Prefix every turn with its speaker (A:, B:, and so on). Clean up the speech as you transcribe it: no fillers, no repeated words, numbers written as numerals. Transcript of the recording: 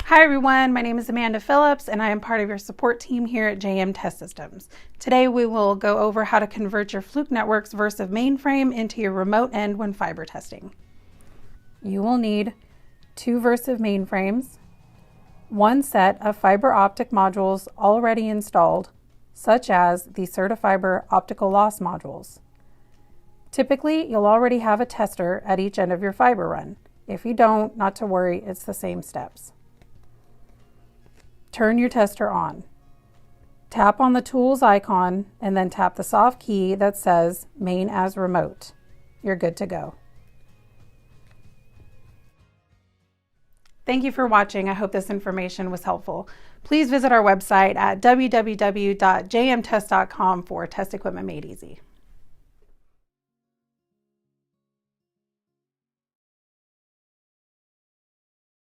A: Hi everyone, my name is Amanda Phillips and I am part of your support team here at JM Test Systems. Today we will go over how to convert your Fluke Network's Versiv mainframe into your remote end when fiber testing. You will need 2 Versiv mainframes, 1 set of fiber optic modules already installed, such as the Certifiber Optical Loss modules. Typically, you'll already have a tester at each end of your fiber run. If you don't, not to worry, it's the same steps. Turn your tester on. Tap on the tools icon and then tap the soft key that says Main as Remote. You're good to go. Thank you for watching. I hope this information was helpful. Please visit our website at www.jmtest.com for test equipment made easy.